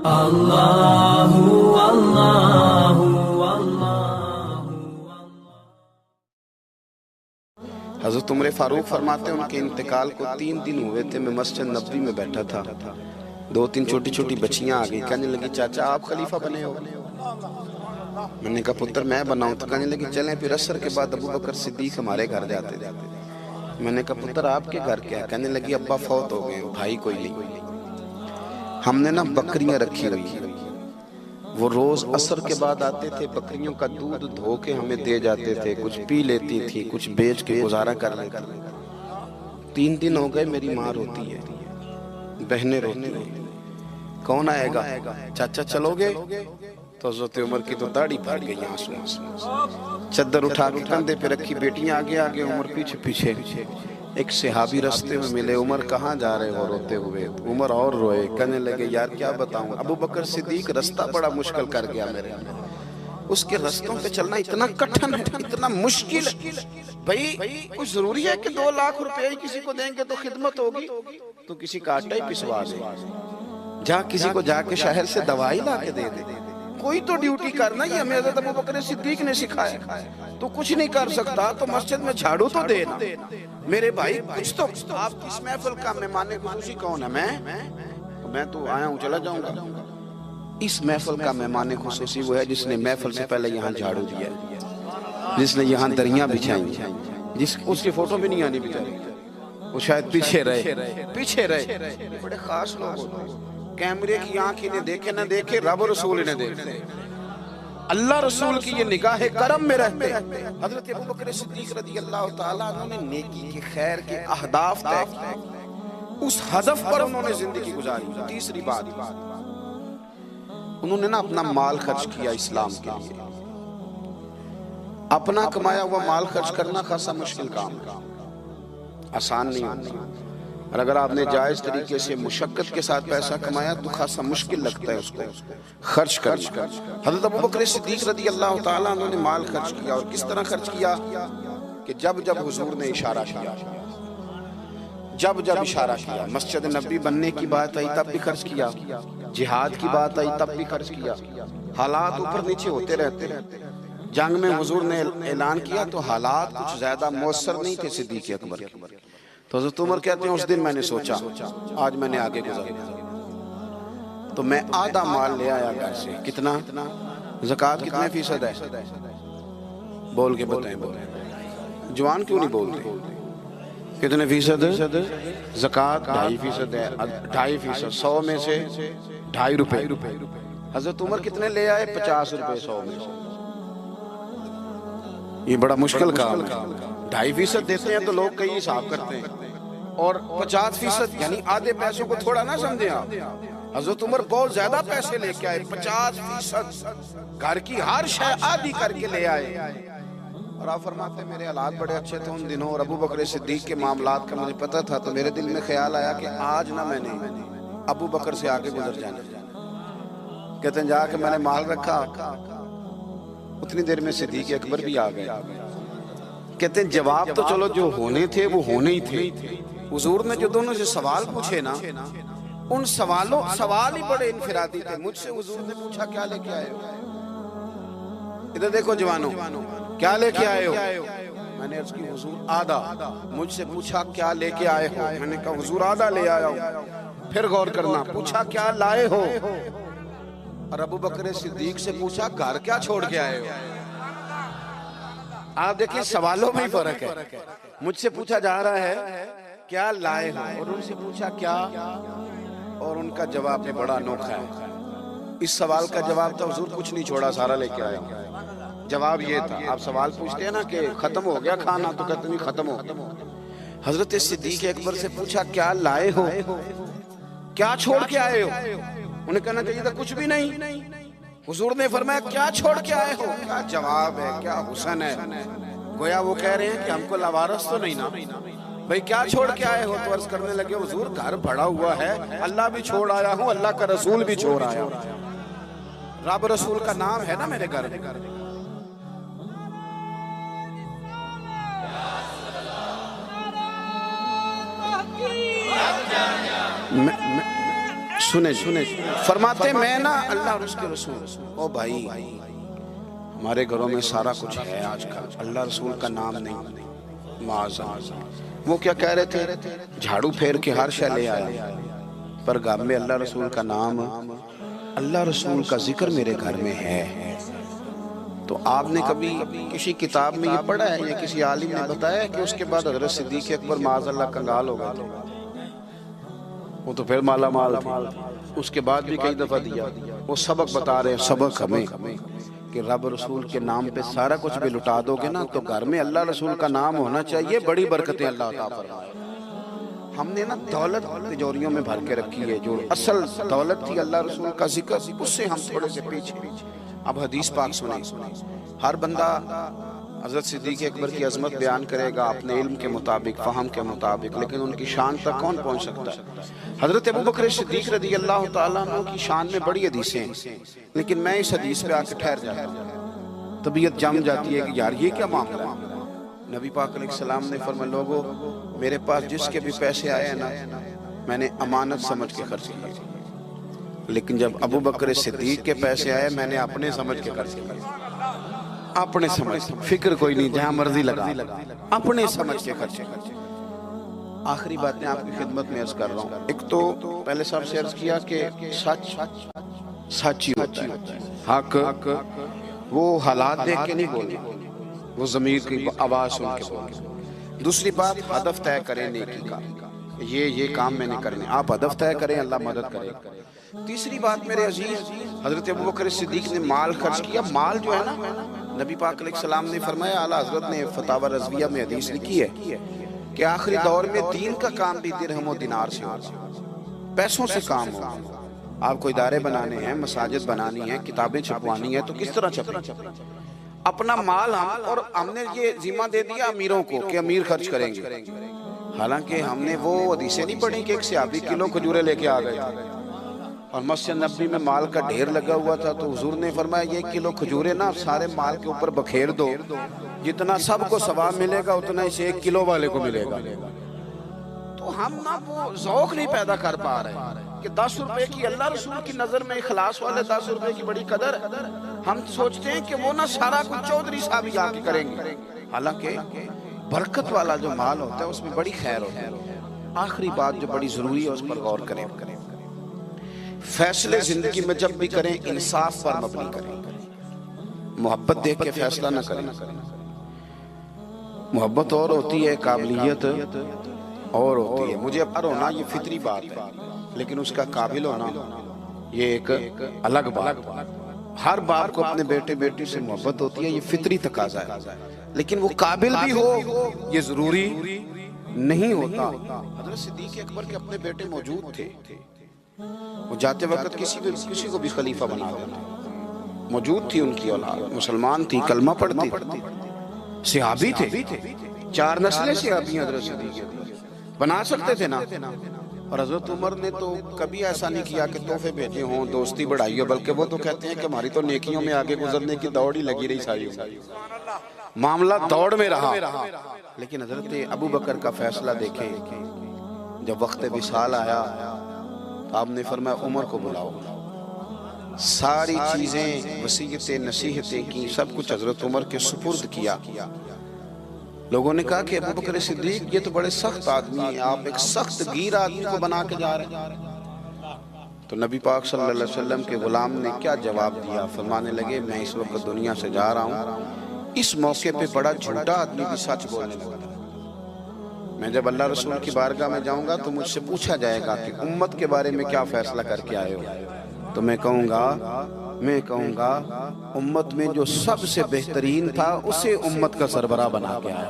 اللہ اللہ اللہ۔ حضرت عمر فاروق فرماتے ہیں ان کے انتقال کو 3 دن ہوئے تھے، میں مسجد نبوی میں بیٹھا تھا، 2-3 چھوٹی چھوٹی بچیاں آ گئی، کہنے لگی چاچا آپ خلیفہ بنے ہو؟ میں نے کہا پتر میں بناؤں؟ تو کہنے لگی چلیں پھر عصر کے بعد ابو بکر صدیق ہمارے گھر جاتے تھے۔ میں نے کہا پتر آپ کے گھر کیا ہے؟ کہنے لگی ابا فوت ہو گئے، بھائی کوئی نہیں، ہم نے نا بکریاں رکھی ہوئی ہیں، وہ روز عصر کے بعد آتے تھے، بکریوں کا دودھ دھو کے ہمیں دے جاتے تھے، کچھ پی لیتی تھی، کچھ بیچ کے گزارا کر لیتی۔ 3 دن ہو گئے، میری ماں روتی ہے، بہنیں روتی ہیں، کون آئے گا؟ چاچا چلو گے؟ تو حضرت عمر کی تو داڑھی پھٹ گئی آنسوں سے، چادر اٹھا کے کندھے پہ رکھی، بیٹیاں آگے آگے، عمر پیچھے پیچھے۔ ایک صحابی رستے میں ملے، عمر کہاں جا رہے ہو روتے ہوئے؟ عمر اور روئے، کہنے لگے یار کیا بتاؤں، ابو بکر صدیق رستہ بڑا مشکل کر گیا میرے، اس کے رستوں پہ چلنا اتنا کٹھن ہے، اتنا مشکل ہے۔ بھئی کچھ ضروری ہے کہ 2 لاکھ روپے ہی کسی کو دیں گے تو خدمت ہوگی؟ تو کسی کا آٹا ہی پسوا دے، جہاں کسی کو جا کے شہر سے دوائی لا کے دے دے، کوئی تو ڈیوٹی کرنا، یہ ہمیں حضرت ابو بکر صدیق نے سکھایا۔ تو کچھ نہیں کر سکتا تو مسجد میں جھاڑو تو دینا، میرے بھائی کچھ تو۔ آپ اس محفل کا مہمان خصوصی کون ہے؟ میں تو آیا ہوں چلا جاؤں گا۔ اس محفل کا مہمان خصوصی وہ ہے جس نے محفل سے پہلے یہاں جھاڑو دیا، جس نے یہاں دریاں بچھائیں، اس کی فوٹو بھی نہیں آنی بیچاری، وہ شاید پیچھے رہے۔ بڑے خاص لوگ ہوتے ہیں، کیمرے کی آنکھ انہیں دیکھے نہ دیکھے، رب و رسول انہیں دیکھتے، اللہ رسول کی یہ نگاہ کرم میں رہتے۔ حضرت ابو بکر صدیق رضی اللہ تعالیٰ عنہ نے نیکی کے، خیر کے اہداف طے کیے، اس ہدف پر انہوں نے زندگی گزاری۔ تیسری بات، انہوں نے نا اپنا مال خرچ کیا اسلام کے لیے۔ اپنا کمایا ہوا مال خرچ کرنا خاصا مشکل کام ہے، آسان نہیں ہوتا، اور اگر آپ نے جائز طریقے سے مشقت کے ساتھ پیسہ کمایا تو خاصا مشکل لگتا ہے اس کو خرچ کرنا۔ حضرت ابو بکر صدیق رضی اللہ تعالیٰ عنہ نے مال خرچ کیا، اور کس طرح خرچ کیا کہ جب حضور نے اشارہ کیا، جب اشارہ کیا، مسجد نبی بننے کی بات آئی تب بھی خرچ کیا، جہاد کی بات آئی تب بھی خرچ کیا۔ حالات اوپر نیچے ہوتے رہتے ہیں، جنگ میں حضور نے اعلان کیا تو حالات کچھ زیادہ مؤثر نہیں تھے صدیق اکبر کے، تو حضرت عمر کہتے ہیں اس دن میں نے سوچا آج میں نے آگے گزارنا، تو میں آدھا مال لے آیا گھر سے۔ کتنا؟ زکوٰۃ کتنے فیصد ہے؟ بول کے بتائیں، جوان کیوں نہیں بولتے؟ کتنے فیصد؟ زکوٰۃ 2.5% ہے، 2.5%، 100 میں سے 2.5 روپے۔ حضرت عمر کتنے لے آئے؟ 50 روپے 100 میں سے۔ یہ بڑا مشکل کام ہے، 2.5% دیتے ہیں تو لوگ کئی حساب کرتے ہیں، اور 50% یعنی آدھے پیسوں کو تھوڑا نہ سمجھیں آپ۔ حضرت عمر بہت زیادہ پیسے لے کے آئے، 50%، گھر کی ہر شے آدھی کر کے لے آئے۔ اور آپ فرماتے ہیں میرے حالات بڑے اچھے تھے ان دنوں، اور ابو بکر صدیق کے معاملات کا مجھے پتہ تھا، تو میرے دل میں خیال آیا کہ آج نہ میں نے ابو بکر سے آگے گزر جانا۔ کہتے ہیں جا کے میں نے مال رکھا، اتنی دیر میں صدیق اکبر بھی آ گئے۔ کہتے ہیں جواب تو چلو جو ہونے تھے وہ ہونے ہی تھے، حضور نے جو دونوں سے سوال پوچھے نا، ان سوال ہی بڑے انفرادی تھے۔ مجھ سے حضور نے پوچھا کیا لے کے آئے ہو؟ ادھر دیکھو جوانوں، کیا لے کے آئے ہو؟ میں نے عرض کی حضور آدھا۔ مجھ سے پوچھا کیا لے کے آئے ہو؟ میں نے کہا حضور آدھا لے آیا ہوں۔ پھر غور کرنا، پوچھا کیا لائے ہو؟ اور ابو بکر صدیق سے پوچھا گھر کیا چھوڑ کے آئے ہو؟ آپ دیکھیں سوالوں میں ہی فرق ہے، مجھ سے پوچھا جا رہا ہے کیا لائے ہو، اور ان سے پوچھا کیا، اور ان کا جواب بھی بڑا انوکھا ہے۔ اس سوال کا جواب تھا حضور کچھ نہیں چھوڑا، سارا لے کے آیا ہوں۔ جواب یہ تھا، آپ سوال پوچھتے ہیں نا کہ ختم ہو گیا کھانا، تو کہتے نہیں ختم ہو گیا۔ حضرت صدیق اکبر سے پوچھا کیا لائے ہو، کیا چھوڑ کے آئے ہو؟ انہیں کہنا چاہیے تھا کچھ بھی نہیں۔ حضور نے فرمایا کیا چھوڑ کے آئے ہو؟ کیا جواب ہے، کیا حسن ہے، گویا وہ کہہ رہے ہیں کہ ہم کو لاوارث تو نہیں نا بھئی، کیا چھوڑ کے آئے ہو؟ تو عرض کرنے لگے حضور گھر بڑا ہوا ہے، اللہ بھی چھوڑ آیا ہوں، اللہ کا رسول بھی چھوڑ آیا ہوں، رب رسول کا نام ہے نا میرے گھر۔ سنے فرماتے میں نا اللہ اور اس کے رسول، او بھائی ہمارے گھروں میں سارا کچھ ہے آج کل، اللہ رسول کا نام نہیں، معاذ اللہ۔ وہ کیا کہہ رہے تھے؟ جھاڑو پھیر کے ہر شے لے آیا، پر گھر میں اللہ رسول کا نام، اللہ رسول کا ذکر میرے گھر میں ہے۔ تو آپ نے کبھی کسی کتاب میں یہ پڑھا ہے یا کسی عالم نے بتایا ہے کہ اس کے بعد حضرت صدیق اکبر معاذ اللہ کنگال ہو گئے تھے؟ وہ تو پھر مالا مال تھے، اس کے بعد بھی کئی دفعہ دیا۔ وہ سبق بتا رہے ہیں، سبق ہمیں کہ رب رسول کے نام پہ سارا کچھ بھی لٹا دو گے نا تو گھر میں اللہ رسول کا نام ہونا چاہیے، بڑی برکتیں اللہ عطا فرمائے۔ ہم نے نا دولت تجوریوں میں بھر کے رکھی ہے، جو اصل دولت تھی اللہ رسول کا ذکر، اس سے ہم تھوڑے سے پیچھے۔ اب حدیث پاک سنیں، ہر بندہ حضرت صدیق اکبر کی عظمت بیان کرے گا اپنے علم کے مطابق، فہم کے مطابق، لیکن ان کی شان تک کون پہنچ سکتا ہے؟ حضرت ابوبکر صدیق رضی اللہ تعالیٰ عنہ کی شان میں بڑی حدیثیں ہیں، لیکن میں اس حدیث پہ آ کے ٹھہر جاتا ہوں، طبیعت جم جاتی ہے کہ یار یہ کیا معاملہ ہے۔ نبی پاک علیہ السلام نے فرمایا لوگو میرے پاس جس کے بھی پیسے آئے ہیں نا میں نے امانت سمجھ کے خرچ کیے، لیکن جب ابوبکر صدیق کے پیسے آئے میں نے اپنے سمجھ کے خرچ کیے، اپنے سمجھ، فکر کوئی نہیں، جہاں مرضی لگا، اپنے سمجھ کے خرچے۔ آخری بات میں آپ کی خدمت میں عرض کر رہا ہوں، ایک تو پہلے صاحب سے عرض کیا کہ سچ سچ ہی ہوتا ہے، حق وہ حالات دیکھ کے نہیں بولے، وہ ضمیر کی آواز سن کے بولے۔ دوسری بات ہدف طے کریں نیکی کا، یہ کام میں نے کرنے، آپ ہدف طے کریں، اللہ مدد کرے۔ تیسری بات میرے عزیز، حضرت ابوبکر صدیق نے مال خرچ کیا، مال جو ہے نا نبی پاک علیہ السلام نے فرمایا، اعلیٰ حضرت نے فتاوی رضویہ میں حدیث لکھی ہے کہ آخری دور میں دین کا کام بھی درہم و دینار سے ہوگا، پیسوں سے کام ہوگا۔ آپ کو ادارے بنانے ہیں، مساجد بنانی ہیں، کتابیں چھپوانی ہیں، تو کس طرح چھپیں؟ اپنا مال اور ہم نے یہ ذمہ دے دیا امیروں کو کہ امیر خرچ کریں گے، حالانکہ ہم نے وہ حدیثیں نہیں پڑھی کہ ایک صحابی کلو کھجورے لے کے آ گئے اور مسجد نبوی میں مال کا ڈھیر لگا ہوا تھا، تو حضور نے فرمایا یہ کلو کھجورے نا سارے مال کے اوپر بکھیر دو، جتنا سب کو ثواب ملے گا اتنا اسے 1 کلو والے کو ملے گا۔ تو ہم نا وہ ذوق نہیں پیدا کر پا رہے کہ 10 روپے کی اللہ رسول کی نظر میں اخلاص والے 10 روپے کی بڑی قدر، ہم سوچتے ہیں کہ وہ نا سارا کچھ چودھری صاحب ہی آ کے کریں گے، حالانکہ برکت والا جو مال ہوتا ہے اس میں بڑی خیر ہوتی ہے۔ آخری بات جو بڑی ضروری ہے اس پر غور کریں، فیصلے زندگی میں جب بھی کریں انصاف پر مبنی کریں، محبت دیکھ کے فیصلہ نہ کریں۔ محبت اور ہوتی ہے، قابلیت اور ہوتی ہے، مجھے پر ہونا یہ فطری بات ہے، لیکن اس کا قابل ہونا یہ ایک الگ بات۔ ہر باپ کو اپنے بیٹے بیٹی سے محبت ہوتی ہے، یہ فطری تقاضا ہے، لیکن وہ قابل بھی ہو یہ ضروری نہیں ہوتا۔ حضرت صدیق اکبر کے اپنے بیٹے موجود تھے، وہ جاتے وقت کسی کو بھی خلیفہ بنا دیتے، موجود تھی ان کی اولاد، مسلمان تھی، کلمہ پڑھتی، صحابی تھے، 4 نسلیں صحابی حضرت صدیق بنا سکتے تھے نا۔ اور حضرت عمر نے تو کبھی ایسا نہیں کیا کہ تحفے بھیجے ہوں، دوستی بڑھائی ہو، بلکہ وہ تو کہتے ہیں کہ ہماری تو نیکیوں میں آگے گزرنے کی دوڑ ہی لگی رہی ساری، معاملہ دوڑ میں رہا۔ لیکن حضرت ابوبکر کا فیصلہ دیکھیں، جب وقت وصال آیا آپ نے فرمایا عمر کو بلاؤ، ساری چیزیں وصیتیں نصیحتیں کی، سب کچھ حضرت عمر کے سپرد کیا۔ لوگوں نے کہا کہ ابوبکر صدیق یہ تو بڑے سخت آدمی ہیں، آپ ایک سخت گیر آدمی کو بنا کے جا رہے ہیں۔ تو نبی پاک صلی اللہ علیہ وسلم کے غلام نے کیا جواب دیا؟ فرمانے لگے میں اس وقت دنیا سے جا رہا ہوں، اس موقع پہ بڑا جھوٹا آدمی بھی سچ بولنے لگا، میں جب اللہ رسول کی بارگاہ میں جاؤں گا تو مجھ سے پوچھا جائے گا کہ امت کے بارے میں کیا فیصلہ کر کے آئے ہو، تو میں کہوں گا امت میں جو سب سے بہترین تھا اسے امت کا سربراہ بنا کے آیا۔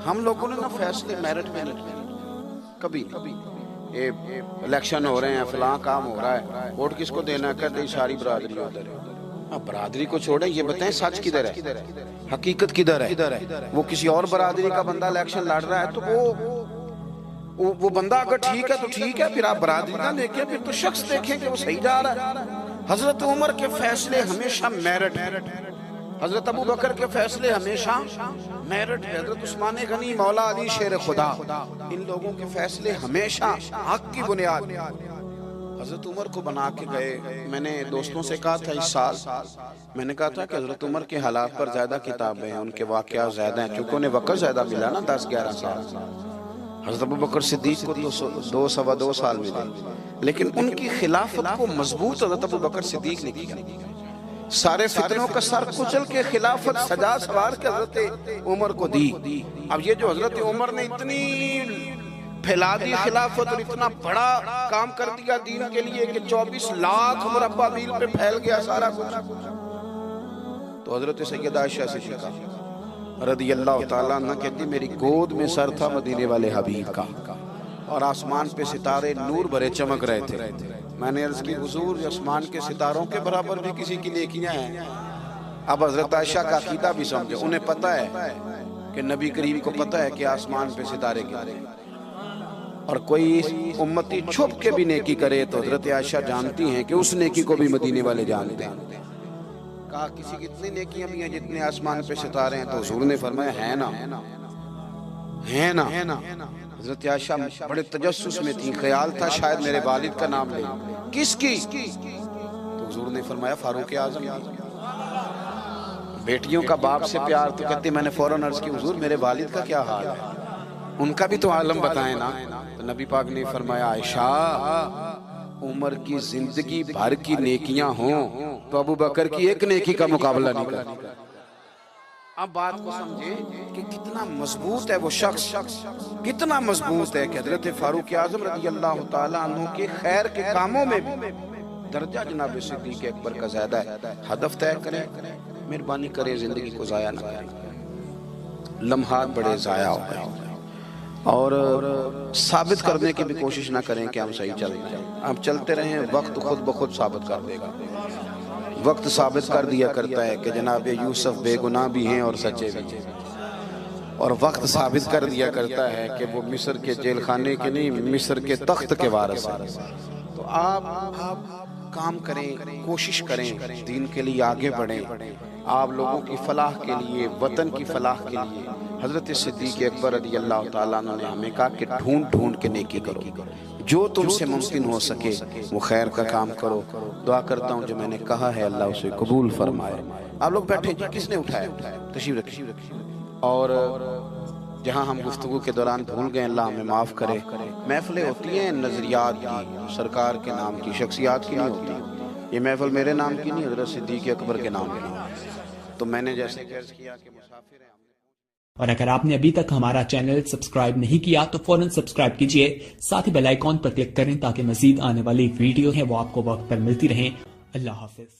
ہم لوگوں نے نا فیصلے میرٹ میں نہیں کیے، کبھی الیکشن ہو رہے ہیں، فلاں کام ہو رہا ہے، ووٹ کس کو دینا ہے، کہتے ہیں ساری برادری ادھر ہے۔ برادری کو چھوڑیں، یہ بتائیں سچ کدھر ہے، حقیقت کدھر ہے؟ وہ کسی اور برادری کا بندہ الیکشن لڑ رہا ہے تو وہ بندہ اگر ٹھیک ہے تو ٹھیک ہے، پھر آپ برادری نہ دیکھیں، پھر تو شخص دیکھیں کہ وہ صحیح جا رہا ہے۔ حضرت عمر کے فیصلے ہمیشہ میرٹ ہے، حضرت ابوبکر کے فیصلے ہمیشہ میرٹ ہے، حضرت عثمان غنی، مولا علی شیر خدا، ان لوگوں کے فیصلے ہمیشہ حق کی بنیاد حضرت عمر کو بنا کے گئے. میں نے دوستوں سے کہا تھا اس سال, میں نے کہا تھا کہ حضرت عمر کے حالات پر زیادہ کتابیں ہیں, ان کے واقعات زیادہ ہیں, چونکہ انہیں وقت زیادہ ملا نا, 10-11 سال. حضرت ابوبکر صدیق کو تو 2 سال ملے, لیکن ان کی خلافت کو مضبوط حضرت ابوبکر صدیق نے کیا. سارے فتنوں کا سر کچل کے خلافت سجا سوار کے حضرت عمر کو دی. اب یہ جو حضرت عمر نے اتنی پھیلا دی خلافت اور اتنا بڑا کام کر دیا دین کے لیے کہ 24 لاکھ مربع میل پہ پھیل گیا سارا کچھ, تو حضرت سیدہ عائشہ صدیقہ رضی اللہ تعالیٰ عنہ کہتی میری گود میں سر تھا مدینے والے حبیب کا, اور آسمان پہ ستارے نور بھرے چمک رہے تھے. میں نے عرض کی حضور آسمان کے ستاروں کے برابر بھی کسی کی نیکیاں ہیں. اب حضرت عائشہ کا عقیدہ بھی سمجھے, انہیں پتہ ہے کہ نبی کریم کو پتہ ہے کہ آسمان پہ ستارے گرے, اور کوئی امتی چھپ کے بھی نیکی کرے تو حضرت عائشہ جانتی ہیں کہ اس نیکی کو بھی مدینے والے جانتے ہیں. کہا کسی کی اتنی نیکیاں بھی ہیں جتنے آسمان پہ ستارے ہیں, تو حضور نے فرمایا ہے نا. حضرت عائشہ بڑے تجسس میں تھی, خیال تھا شاید میرے والد کا نام لے. کس کی؟ تو حضور نے فرمایا فاروق اعظم. بیٹیوں کا باپ سے پیار, تو کہتے میں نے فوراً عرض کی حضور میرے والد کا کیا حال ہے, ان کا بھی تو عالم بتائیں نا. تو نبی پاک نے فرمایا عائشہ عمر کی زندگی بھر کی نیکیاں ہوں تو ابو بکر کی ایک نیکی کا مقابلہ نہیں کرتی. اب بات کو سمجھے کہ کتنا مضبوط ہے وہ شخص, کتنا مضبوط ہے کہ حضرت فاروق اعظم رضی اللہ تعالیٰ عنہ کے خیر کے کاموں میں بھی درجہ جناب صدیق اکبر کا زیادہ ہے. ہدف طے کریں, مہربانی کریں زندگی کو ضائع نہ کریں. لمحات بڑے ضائع ہو گئے, اور ثابت کرنے کی بھی کوشش نہ کریں کہ ہم صحیح چل رہے ہیں. ہم چلتے رہیں, وقت خود بخود ثابت کر دے گا. وقت ثابت کر دیا کرتا ہے کہ جناب یوسف بے گناہ بھی ہیں اور سچے بھی ہیں, اور وقت ثابت کر دیا کرتا ہے کہ وہ مصر کے جیل خانے کے نہیں, مصر کے تخت کے وارث ہیں. تو آپ کام کریں, کوشش کریں, دین کے لیے آگے بڑھیں. آپ لوگوں کی فلاح کے لیے, وطن کی فلاح کے لیے حضرت صدیق اکبر رضی اللہ تعالیٰ عنہ نے ہمیں کہا کہ ڈھونڈ کے نیکی کرو, جو تم سے ممکن ہو سکے وہ خیر کا کام کرو. دعا کرتا ہوں جو میں نے کہا ہے اللہ اسے قبول فرمائے. آپ لوگ بیٹھے جی, کس نے اٹھایا؟ تشریف رکھیے. اور جہاں ہم گفتگو کے دوران بھول گئے اللہ ہمیں معاف کرے. محفلیں ہوتی ہیں نظریات کی, سرکار کے نام کی, شخصیات کی نہیں ہوتی. یہ محفل میرے نام کی نہیں, حضرت صدیق اکبر کے نام کی. تو میں نے جیسے عرض کیا کہ مسافر ہیں. اور اگر آپ نے ابھی تک ہمارا چینل سبسکرائب نہیں کیا تو فوراً سبسکرائب کیجئے, ساتھ ہی بیل آئیکن پر کلک کریں تاکہ مزید آنے والی ویڈیو ہیں وہ آپ کو وقت پر ملتی رہیں. اللہ حافظ.